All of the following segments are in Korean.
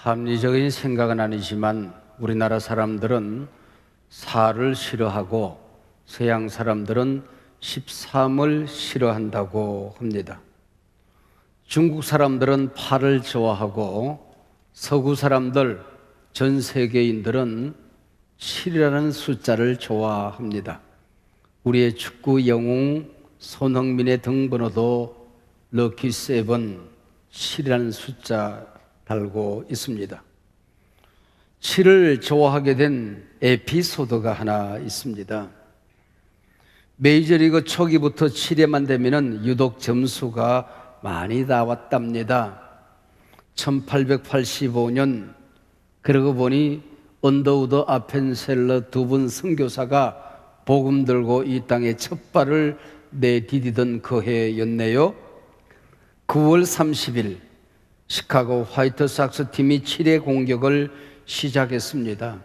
합리적인 생각은 아니지만 우리나라 사람들은 4를 싫어하고 서양 사람들은 13을 싫어한다고 합니다. 중국 사람들은 8을 좋아하고 서구 사람들, 전 세계인들은 7이라는 숫자를 좋아합니다. 우리의 축구 영웅 손흥민의 등번호도 럭키 세븐 7이라는 숫자 달고 있습니다. 7을 좋아하게 된 에피소드가 하나 있습니다. 메이저리그 초기부터 7회만 되면 유독 점수가 많이 나왔답니다. 1885년 그러고 보니 언더우드 아펜셀러 두 분 선교사가 복음 들고 이 땅에 첫 발을 내디디던 그 해였네요. 9월 30일 시카고 화이트삭스 팀이 7회 공격을 시작했습니다.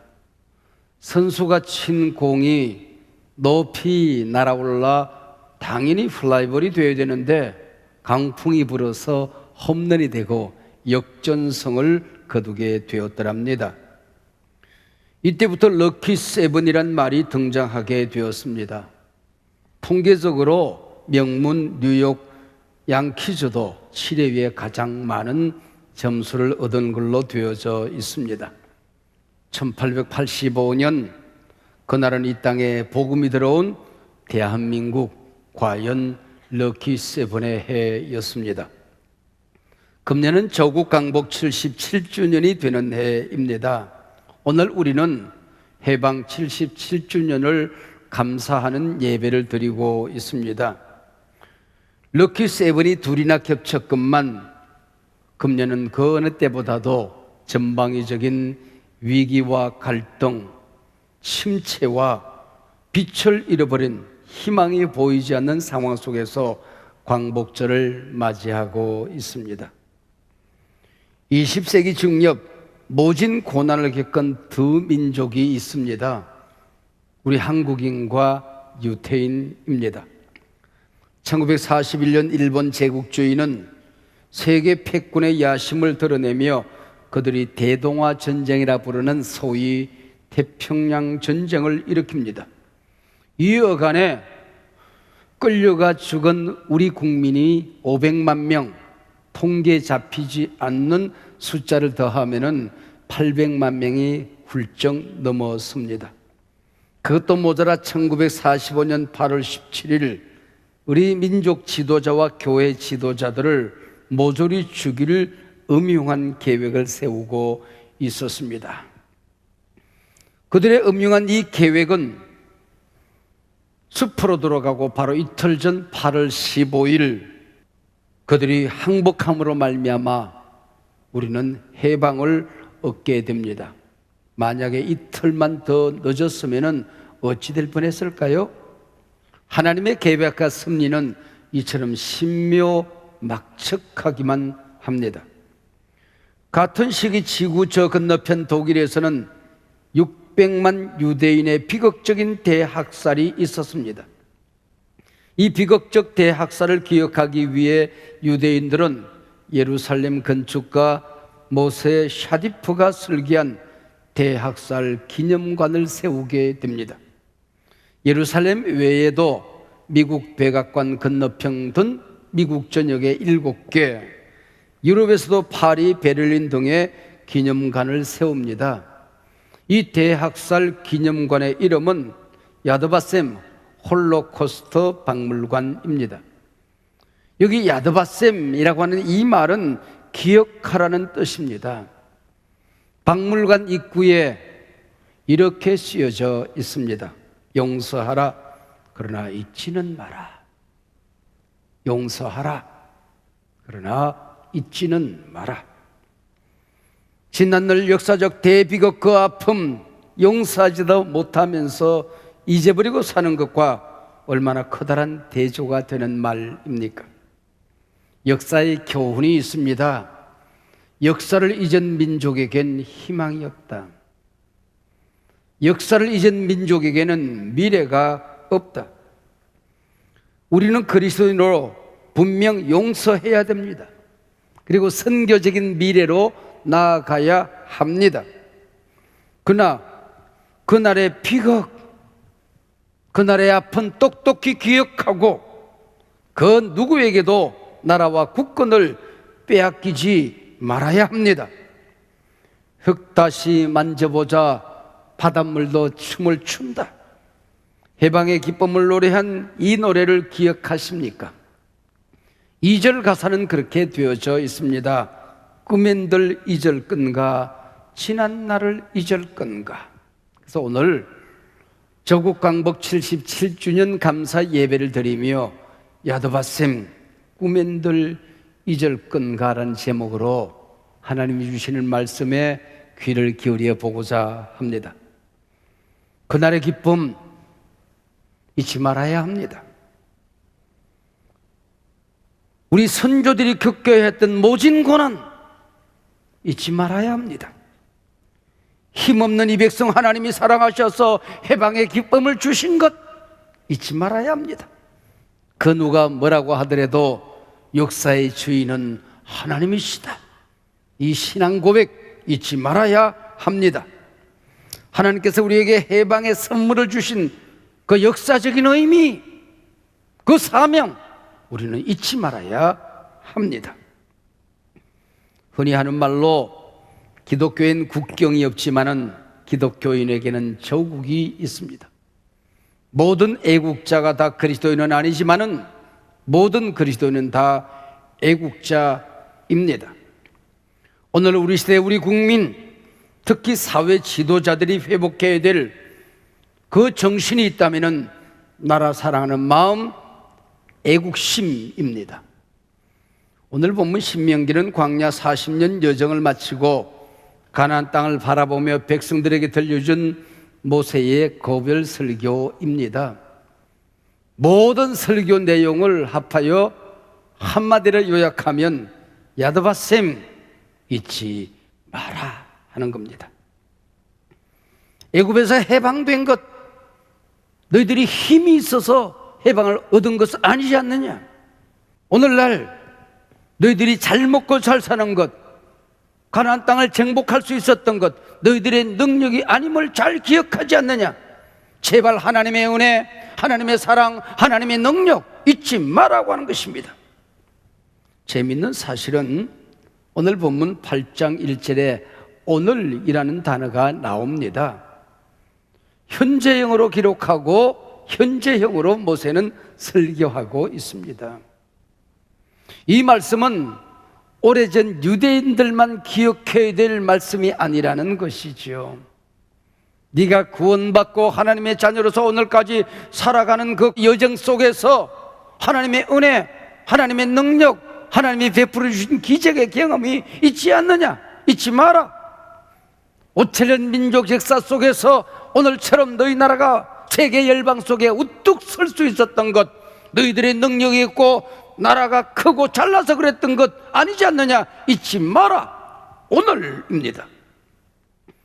선수가 친 공이 높이 날아올라 당연히 플라이볼이 되어야 되는데 강풍이 불어서 홈런이 되고 역전성을 거두게 되었더랍니다. 이때부터 럭키 세븐이란 말이 등장하게 되었습니다. 통계적으로 명문 뉴욕 양키즈도 7회 위에 가장 많은 점수를 얻은 걸로 되어져 있습니다. 1885년 그날은 이 땅에 복음이 들어온 대한민국 과연 럭키 세븐의 해였습니다. 금년은 조국 강복 77주년이 되는 해입니다. 오늘 우리는 해방 77주년을 감사하는 예배를 드리고 있습니다. 럭키 세븐이 둘이나 겹쳤건만 금년은 그 어느 때보다도 전방위적인 위기와 갈등, 침체와 빛을 잃어버린 희망이 보이지 않는 상황 속에서 광복절을 맞이하고 있습니다. 20세기 중엽 모진 고난을 겪은 두 민족이 있습니다. 우리 한국인과 유태인입니다. 1941년 일본 제국주의는 세계 패권의 야심을 드러내며 그들이 대동아 전쟁이라 부르는 소위 태평양 전쟁을 일으킵니다. 이 여간에 끌려가 죽은 우리 국민이 500만 명, 통계 잡히지 않는 숫자를 더하면 800만 명이 훌쩍 넘어섭니다. 그것도 모자라 1945년 8월 17일 우리 민족 지도자와 교회 지도자들을 모조리 죽일 음흉한 계획을 세우고 있었습니다. 그들의 음흉한 이 계획은 숲으로 들어가고 바로 이틀 전 8월 15일 그들이 항복함으로 말미암아 우리는 해방을 얻게 됩니다. 만약에 이틀만 더 늦었으면 어찌 될 뻔했을까요? 하나님의 계획과 섭리는 이처럼 신묘막측하기만 합니다. 같은 시기 지구 저 건너편 독일에서는 600만 유대인의 비극적인 대학살이 있었습니다. 이 비극적 대학살을 기억하기 위해 유대인들은 예루살렘 건축가 모세 샤디프가 설계한 대학살 기념관을 세우게 됩니다. 예루살렘 외에도 미국 백악관 건너편 등 미국 전역에 7개, 유럽에서도 파리, 베를린 등에 기념관을 세웁니다. 이 대학살 기념관의 이름은 야드바셈 홀로코스트 박물관입니다. 여기 야드바셈이라고 하는 이 말은 기억하라는 뜻입니다. 박물관 입구에 이렇게 쓰여져 있습니다. 용서하라, 그러나 잊지는 마라. 용서하라, 그러나 잊지는 마라. 지난날 역사적 대비극 그 아픔 용서하지도 못하면서 잊어버리고 사는 것과 얼마나 커다란 대조가 되는 말입니까? 역사의 교훈이 있습니다. 역사를 잊은 민족에겐 희망이 없다. 역사를 잊은 민족에게는 미래가 없다. 우리는 그리스도인으로 분명 용서해야 됩니다. 그리고 선교적인 미래로 나아가야 합니다. 그러나 그날의 비극, 그날의 아픈 똑똑히 기억하고 그 누구에게도 나라와 국권을 빼앗기지 말아야 합니다. 흙 다시 만져보자 바닷물도 춤을 춘다. 해방의 기쁨을 노래한 이 노래를 기억하십니까? 2절 가사는 그렇게 되어져 있습니다. 꿈엔들 잊을 건가 지난 날을 잊을 건가. 그래서 오늘 조국 광복 77주년 감사 예배를 드리며 야도바셈 꿈엔들 잊을 건가라는 제목으로 하나님이 주시는 말씀에 귀를 기울여 보고자 합니다. 그날의 기쁨 잊지 말아야 합니다. 우리 선조들이 겪어야 했던 모진 고난 잊지 말아야 합니다. 힘없는 이 백성 하나님이 사랑하셔서 해방의 기쁨을 주신 것 잊지 말아야 합니다. 그 누가 뭐라고 하더라도 역사의 주인은 하나님이시다. 이 신앙 고백 잊지 말아야 합니다. 하나님께서 우리에게 해방의 선물을 주신 그 역사적인 의미, 그 사명 우리는 잊지 말아야 합니다. 흔히 하는 말로 기독교엔 국경이 없지만은 기독교인에게는 저국이 있습니다. 모든 애국자가 다 그리스도인은 아니지만은 모든 그리스도인은 다 애국자입니다. 오늘 우리 시대 우리 국민, 특히 사회 지도자들이 회복해야 될 그 정신이 있다면은 나라 사랑하는 마음, 애국심입니다. 오늘 본문 신명기는 광야 40년 여정을 마치고 가나안 땅을 바라보며 백성들에게 들려준 모세의 거별 설교입니다. 모든 설교 내용을 합하여 한마디로 요약하면 야드바셈 잊지 마라 하는 겁니다. 애굽에서 해방된 것, 너희들이 힘이 있어서 해방을 얻은 것은 아니지 않느냐? 오늘날 너희들이 잘 먹고 잘 사는 것, 가나안 땅을 정복할 수 있었던 것, 너희들의 능력이 아님을 잘 기억하지 않느냐? 제발 하나님의 은혜, 하나님의 사랑, 하나님의 능력 잊지 마라고 하는 것입니다. 재미있는 사실은 오늘 본문 8장 1절에 오늘이라는 단어가 나옵니다. 현재형으로 기록하고 현재형으로 모세는 설교하고 있습니다. 이 말씀은 오래전 유대인들만 기억해야 될 말씀이 아니라는 것이죠. 네가 구원받고 하나님의 자녀로서 오늘까지 살아가는 그 여정 속에서 하나님의 은혜, 하나님의 능력, 하나님이 베풀어 주신 기적의 경험이 있지 않느냐? 잊지 마라. 5천년 민족 역사 속에서 오늘처럼 너희 나라가 세계 열방 속에 우뚝 설 수 있었던 것, 너희들의 능력이 있고 나라가 크고 잘나서 그랬던 것 아니지 않느냐? 잊지 마라. 오늘입니다.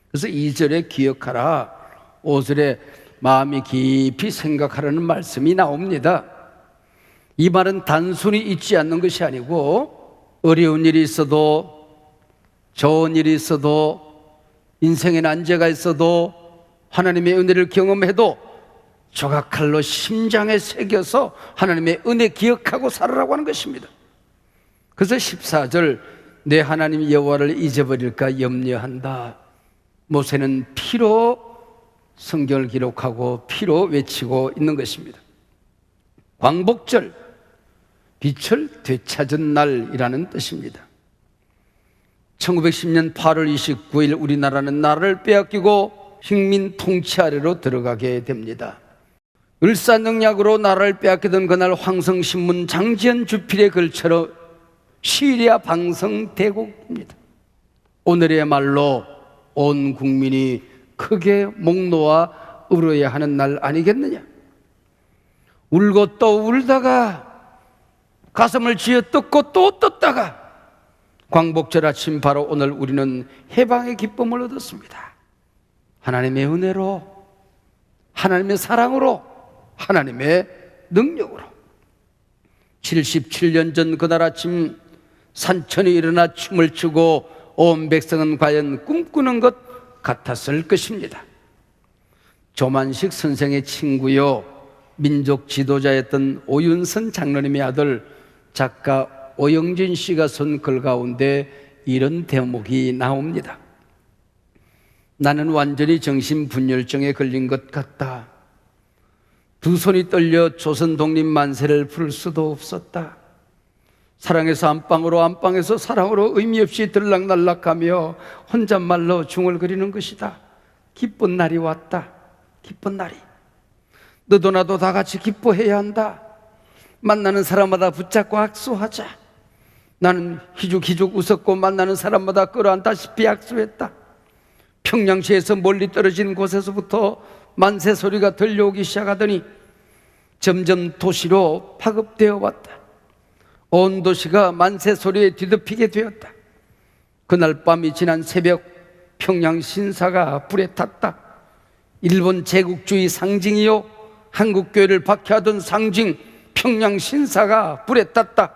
그래서 2절에 기억하라, 5절에 마음이 깊이 생각하라는 말씀이 나옵니다. 이 말은 단순히 잊지 않는 것이 아니고 어려운 일이 있어도, 좋은 일이 있어도, 인생의 난제가 있어도, 하나님의 은혜를 경험해도 조각칼로 심장에 새겨서 하나님의 은혜 기억하고 살아라고 하는 것입니다. 그래서 14절, 내 하나님 여호와를 잊어버릴까 염려한다. 모세는 피로 성경을 기록하고 피로 외치고 있는 것입니다. 광복절, 빛을 되찾은 날이라는 뜻입니다. 1910년 8월 29일 우리나라는 나라를 빼앗기고 식민 통치 아래로 들어가게 됩니다. 을사능력으로 나라를 빼앗기던 그날 황성신문 장지연 주필의 글처럼 시리아 방성대국입니다. 오늘의 말로 온 국민이 크게 목 놓아 울어야 하는 날 아니겠느냐? 울고 또 울다가 가슴을 쥐어 뜯고 또 뜯다가 광복절 아침 바로 오늘 우리는 해방의 기쁨을 얻었습니다. 하나님의 은혜로, 하나님의 사랑으로, 하나님의 능력으로. 77년 전 그날 아침 산천이 일어나 춤을 추고 온 백성은 과연 꿈꾸는 것 같았을 것입니다. 조만식 선생의 친구요 민족 지도자였던 오윤선 장로님의 아들 작가 오영진 씨가 쓴 글 가운데 이런 대목이 나옵니다. 나는 완전히 정신분열증에 걸린 것 같다. 두 손이 떨려 조선 독립 만세를 부를 수도 없었다. 사랑에서 안방으로, 안방에서 사랑으로 의미 없이 들락날락하며 혼잣말로 중얼거리는 것이다. 기쁜 날이 왔다. 기쁜 날이. 너도 나도 다 같이 기뻐해야 한다. 만나는 사람마다 붙잡고 악수하자. 나는 희죽희죽 웃었고 만나는 사람마다 끌어안다시피 악수했다. 평양시에서 멀리 떨어진 곳에서부터 만세 소리가 들려오기 시작하더니 점점 도시로 파급되어 왔다. 온 도시가 만세 소리에 뒤덮이게 되었다. 그날 밤이 지난 새벽 평양 신사가 불에 탔다. 일본 제국주의 상징이요 한국교회를 박해하던 상징 평양 신사가 불에 탔다.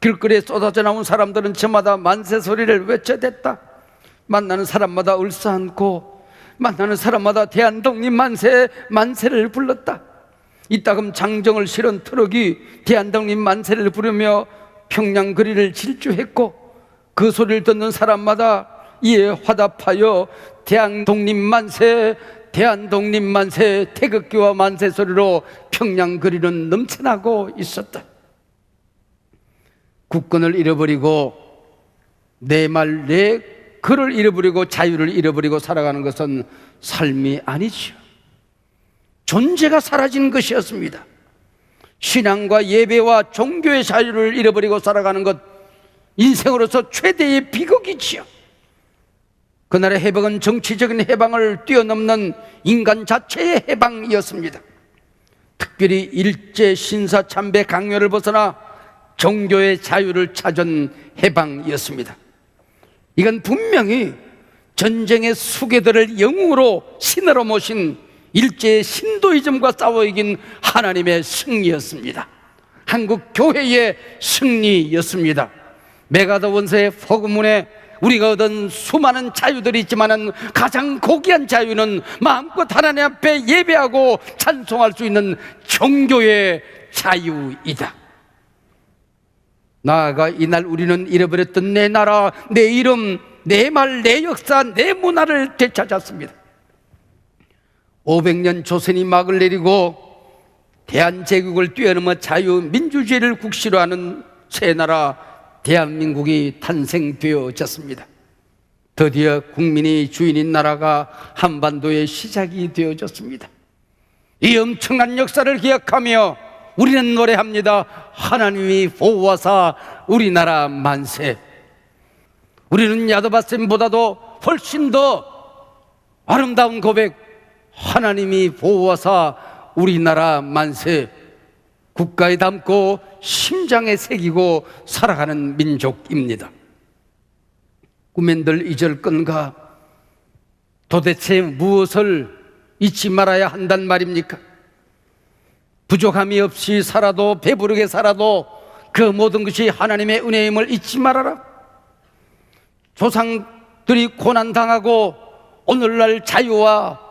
길거리에 쏟아져 나온 사람들은 저마다 만세 소리를 외쳐댔다. 만나는 사람마다 울서안고 만나는 사람마다 대한독립 만세, 만세를 불렀다. 이따금 장정을 실은 트럭이 대한독립 만세를 부르며 평양 거리를 질주했고 그 소리를 듣는 사람마다 이에 화답하여 대한독립 만세, 대한독립 만세, 태극기와 만세 소리로 평양 거리는 넘쳐나고 있었다. 국권을 잃어버리고 내 말, 내 글을 잃어버리고 자유를 잃어버리고 살아가는 것은 삶이 아니죠. 존재가 사라진 것이었습니다. 신앙과 예배와 종교의 자유를 잃어버리고 살아가는 것, 인생으로서 최대의 비극이지요. 그날의 해방은 정치적인 해방을 뛰어넘는 인간 자체의 해방이었습니다. 특별히 일제 신사 참배 강요를 벗어나 종교의 자유를 찾은 해방이었습니다. 이건 분명히 전쟁의 수괴들을 영웅으로 신으로 모신 일제의 신도이즘과 싸워 이긴 하나님의 승리였습니다. 한국 교회의 승리였습니다. 메가더 원서의 포고문에 우리가 얻은 수많은 자유들이 있지만 가장 고귀한 자유는 마음껏 하나님 앞에 예배하고 찬송할 수 있는 종교의 자유이다. 나아가 이날 우리는 잃어버렸던 내 나라, 내 이름, 내 말, 내 역사, 내 문화를 되찾았습니다. 500년 조선이 막을 내리고 대한제국을 뛰어넘어 자유민주주의를 국시로 하는 새 나라 대한민국이 탄생되어졌습니다. 드디어 국민이 주인인 나라가 한반도의 시작이 되어졌습니다. 이 엄청난 역사를 기억하며 우리는 노래합니다. 하나님이 보호하사 우리나라 만세. 우리는 야도바쌤보다도 훨씬 더 아름다운 고백, 하나님이 보호하사 우리나라 만세. 국가에 담고 심장에 새기고 살아가는 민족입니다. 꿈엔들 잊을 건가? 도대체 무엇을 잊지 말아야 한단 말입니까? 부족함이 없이 살아도, 배부르게 살아도 그 모든 것이 하나님의 은혜임을 잊지 말아라. 조상들이 고난당하고 오늘날 자유와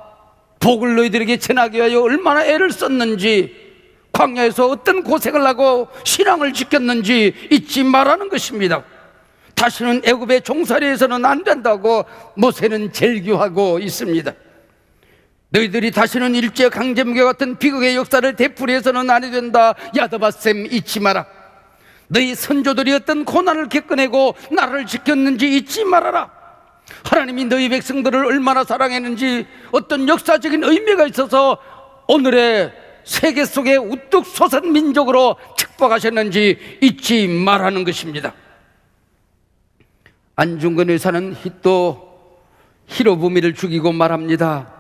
복을 너희들에게 전하기 위하여 얼마나 애를 썼는지, 광야에서 어떤 고생을 하고 신앙을 지켰는지 잊지 말라는 것입니다. 다시는 애굽의 종살이에서는 안 된다고 모세는 절규하고 있습니다. 너희들이 다시는 일제 강점기 같은 비극의 역사를 되풀이해서는 안 된다. 야드바셈 잊지 마라. 너희 선조들이 어떤 고난을 겪어내고 나라를 지켰는지 잊지 말아라. 하나님이 너희 백성들을 얼마나 사랑했는지, 어떤 역사적인 의미가 있어서 오늘의 세계 속에 우뚝 솟은 민족으로 축복하셨는지 잊지 말라는 것입니다. 안중근 의사는 또 히로부미를 죽이고 말합니다.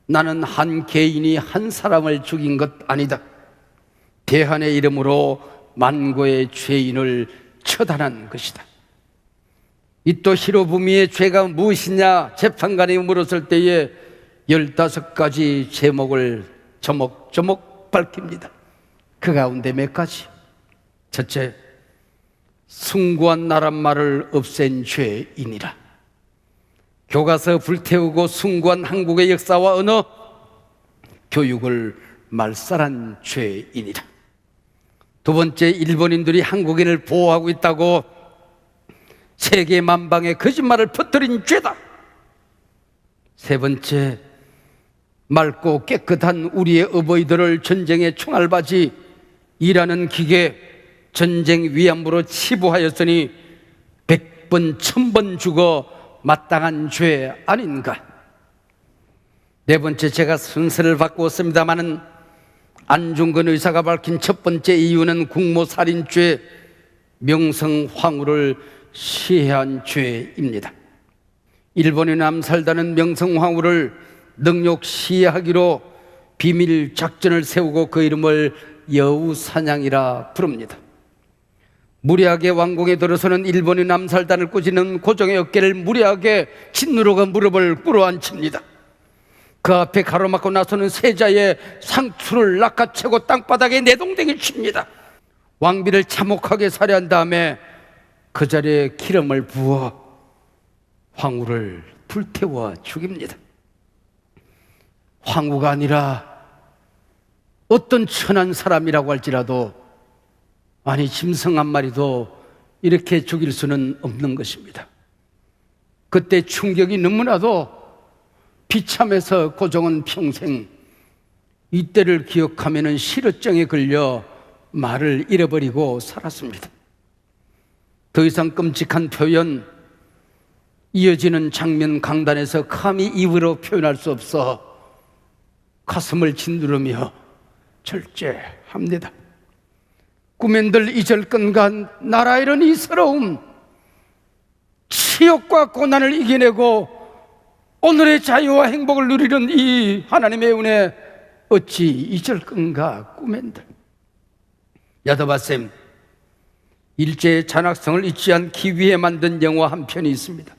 나는 한 개인이 한 사람을 죽인 것 아니다. 대한의 이름으로 만고의 죄인을 처단한 것이다. 이 또 히로부미의 죄가 무엇이냐 재판관이 물었을 때에 15가지 제목을 조목조목 밝힙니다. 그 가운데 몇 가지. 첫째, 숭고한 나란 말을 없앤 죄이니라. 교과서 불태우고 숭고한 한국의 역사와 언어, 교육을 말살한 죄이니라. 두 번째, 일본인들이 한국인을 보호하고 있다고 세계 만방에 거짓말을 퍼뜨린 죄다. 세 번째, 맑고 깨끗한 우리의 어버이들을 전쟁의 총알바지, 일하는 기계, 전쟁 위안부로 치부하였으니 100번 1000번 죽어 마땅한 죄 아닌가. 네 번째, 제가 순서를 바꾸었습니다마는 안중근 의사가 밝힌 첫 번째 이유는 국모살인죄, 명성황후를 시해한 죄입니다. 일본인 암살단은 명성황후를 능욕 시해하기로 비밀 작전을 세우고 그 이름을 여우사냥이라 부릅니다. 무리하게 왕궁에 들어서는 일본인 암살단을 꾸짖는 고종의 어깨를 무리하게 진누로가 무릎을 꿇어앉힙니다. 그 앞에 가로막고 나서는 세자의 상투를 낚아채고 땅바닥에 내동댕이 칩니다. 왕비를 참혹하게 살해한 다음에 그 자리에 기름을 부어 황후를 불태워 죽입니다. 황후가 아니라 어떤 천한 사람이라고 할지라도, 아니 짐승 한 마리도 이렇게 죽일 수는 없는 것입니다. 그때 충격이 너무나도 비참해서 고종은 평생 이때를 기억하면 실어증에 걸려 말을 잃어버리고 살았습니다. 더 이상 끔찍한 표현, 이어지는 장면 강단에서 감히 입으로 표현할 수 없어 가슴을 짓누르며 절제합니다. 꿈엔들 잊을건가 나라 이런 이 서러움, 치욕과 고난을 이겨내고 오늘의 자유와 행복을 누리는 이 하나님의 은혜 어찌 잊을건가 꿈엔들. 야더바쌤, 일제의 잔악성을 잊지 않기 위해 만든 영화 한 편이 있습니다.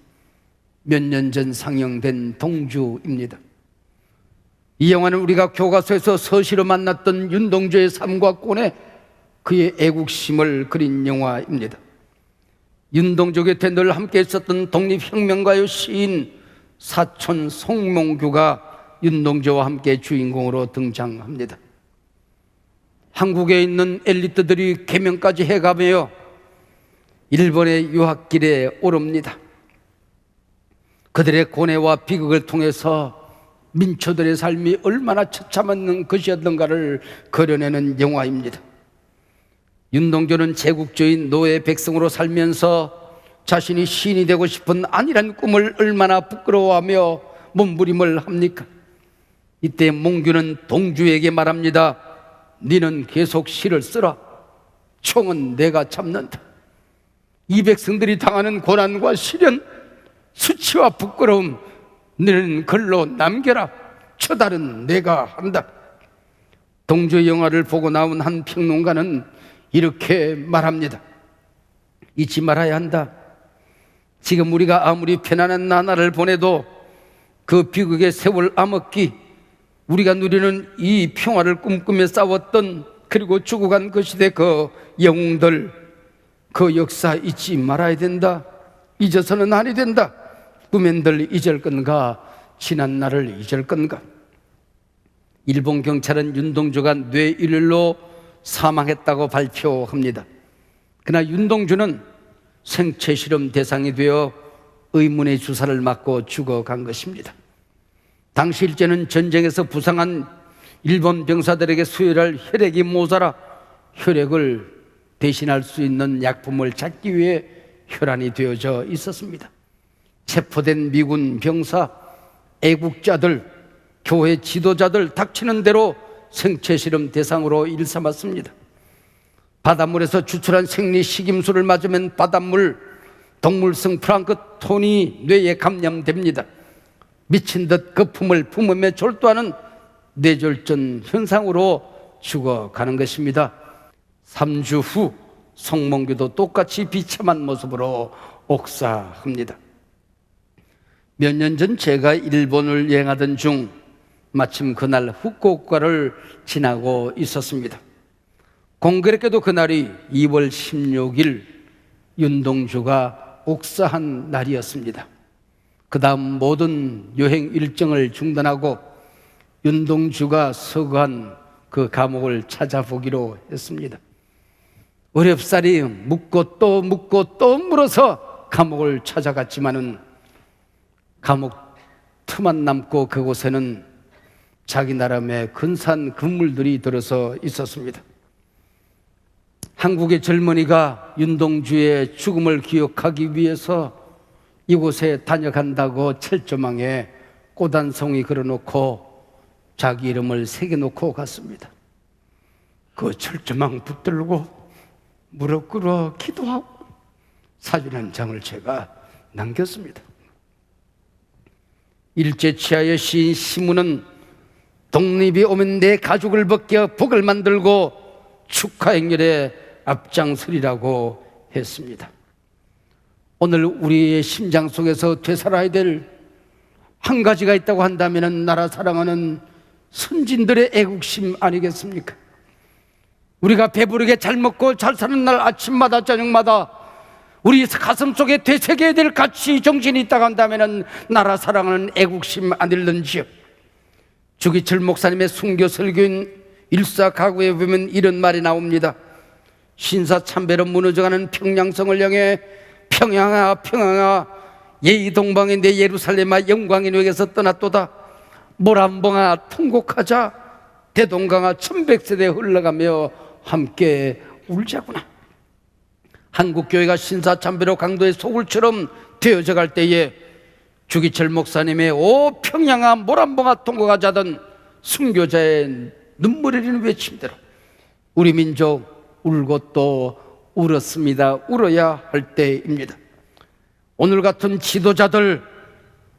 몇 년 전 상영된 동주입니다. 이 영화는 우리가 교과서에서 서시로 만났던 윤동주의 삶과 꼰에 그의 애국심을 그린 영화입니다. 윤동주 곁에 늘 함께 있었던 독립혁명가요 시인 사촌 송몽규가 윤동주와 함께 주인공으로 등장합니다. 한국에 있는 엘리트들이 개명까지 해가며 일본의 유학길에 오릅니다. 그들의 고뇌와 비극을 통해서 민초들의 삶이 얼마나 처참한 것이었던가를 그려내는 영화입니다. 윤동주는 제국주의 노예 백성으로 살면서 자신이 시인이 되고 싶은 안일한 꿈을 얼마나 부끄러워하며 몸부림을 합니까? 이때 몽규는 동주에게 말합니다. 너는 계속 시를 쓰라. 총은 내가 잡는다. 이 백성들이 당하는 고난과 시련, 수치와 부끄러움 너는 글로 남겨라. 처달은 내가 한다. 동주 영화를 보고 나온 한 평론가는 이렇게 말합니다. 잊지 말아야 한다. 지금 우리가 아무리 편안한 나날을 보내도 그 비극의 세월 암흑기, 우리가 누리는 이 평화를 꿈꾸며 싸웠던, 그리고 죽어간 그 시대 그 영웅들, 그 역사 잊지 말아야 된다. 잊어서는 아니 된다. 꿈엔들 잊을 건가, 지난 날을 잊을 건가. 일본 경찰은 윤동주가 뇌일로 사망했다고 발표합니다. 그러나 윤동주는 생체 실험 대상이 되어 의문의 주사를 맞고 죽어간 것입니다. 당시 일제는 전쟁에서 부상한 일본 병사들에게 수혈할 혈액이 모자라 혈액을 대신할 수 있는 약품을 찾기 위해 혈안이 되어져 있었습니다. 체포된 미군 병사, 애국자들, 교회 지도자들 닥치는 대로 생체 실험 대상으로 일삼았습니다. 바닷물에서 추출한 생리 식임수를 맞으면 바닷물 동물성 플랑크톤이 뇌에 감염됩니다. 미친 듯 거품을 품으며 졸도하는 뇌졸전 현상으로 죽어가는 것입니다. 3주 후 송몽규도 똑같이 비참한 모습으로 옥사합니다. 몇 년 전 제가 일본을 여행하던 중 마침 그날 후쿠오카를 지나고 있었습니다. 공교롭게도 그날이 2월 16일 윤동주가 옥사한 날이었습니다. 그 다음 모든 여행 일정을 중단하고 윤동주가 서거한 그 감옥을 찾아보기로 했습니다. 어렵사리 묻고 또 묻고 또 물어서 감옥을 찾아갔지만은 감옥 틈만 남고 그곳에는 자기 나름의 근사한 건물들이 들어서 있었습니다. 한국의 젊은이가 윤동주의 죽음을 기억하기 위해서 이곳에 다녀간다고 철조망에 꽃 한 송이 걸어놓고 자기 이름을 새겨놓고 갔습니다. 그 철조망 붙들고 무릎 꿇어 기도하고 사진 한 장을 제가 남겼습니다. 일제치하의 시인 시문은 독립이 오면 내 가죽을 벗겨 북을 만들고 축하 행렬에 앞장서리라고 했습니다. 오늘 우리의 심장 속에서 되살아야 될 한 가지가 있다고 한다면 나라 사랑하는 선진들의 애국심 아니겠습니까? 우리가 배부르게 잘 먹고 잘 사는 날 아침마다 저녁마다 우리 가슴 속에 되새겨야 될 가치 정신이 있다고 한다면 나라 사랑하는 애국심 아닐는지요? 주기철 목사님의 순교 설교인 일사가구에 보면 이런 말이 나옵니다. 신사참배로 무너져가는 평양성을 향해 평양아 평양아 예의 동방의 내 예루살렘아 영광의 너에게서 떠났도다. 모란봉아 통곡하자 대동강아 1100세대 흘러가며 함께 울자구나. 한국교회가 신사참배로 강도의 소굴처럼 되어져 갈 때에 주기철 목사님의 오 평양아 모란봉아 통곡하자던 순교자의 눈물 흘리는 외침대로 우리 민족 울고 또 울었습니다. 울어야 할 때입니다. 오늘 같은 지도자들,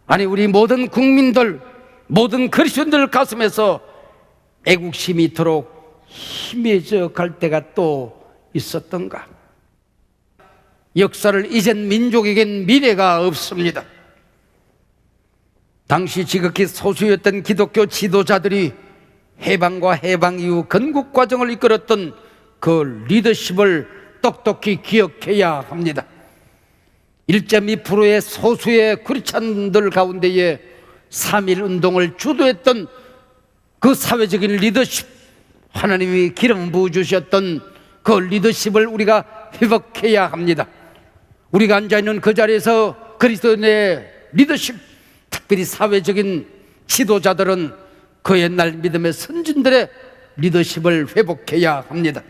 아니 우리 모든 국민들, 모든 그리스도인들 가슴에서 애국심이 이토록 희미해져 갈 때가 또 있었던가? 역사를 잊은 민족에겐 미래가 없습니다. 당시 지극히 소수였던 기독교 지도자들이 해방과 해방 이후 건국 과정을 이끌었던 그 리더십을 똑똑히 기억해야 합니다. 1.2%의 소수의 크리스찬들 가운데에 3.1 운동을 주도했던 그 사회적인 리더십, 하나님이 기름 부어주셨던 그 리더십을 우리가 회복해야 합니다. 우리가 앉아있는 그 자리에서 그리스도인의 리더십, 특별히 사회적인 지도자들은 그 옛날 믿음의 선진들의 리더십을 회복해야 합니다.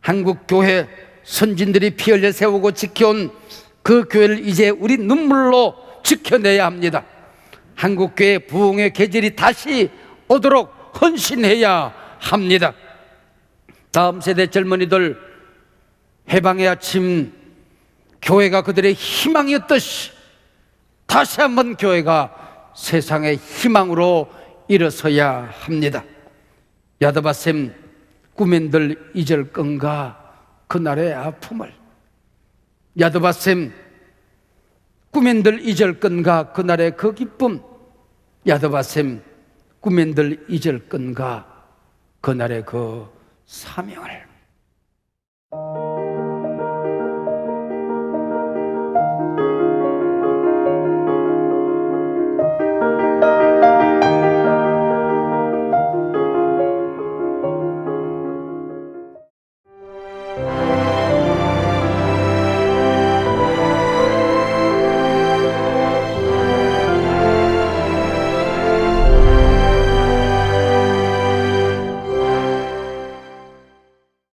한국교회 선진들이 피 흘려 세우고 지켜온 그 교회를 이제 우리 눈물로 지켜내야 합니다. 한국교회 부흥의 계절이 다시 오도록 헌신해야 합니다. 다음 세대 젊은이들, 해방의 아침, 교회가 그들의 희망이었듯이 다시 한번 교회가 세상의 희망으로 일어서야 합니다. 야드바셈 꾸멘들 잊을 건가 그날의 아픔을, 야드바셈 꾸멘들 잊을 건가 그날의 그 기쁨, 야드바셈 꾸멘들 잊을 건가 그날의 그 사명을.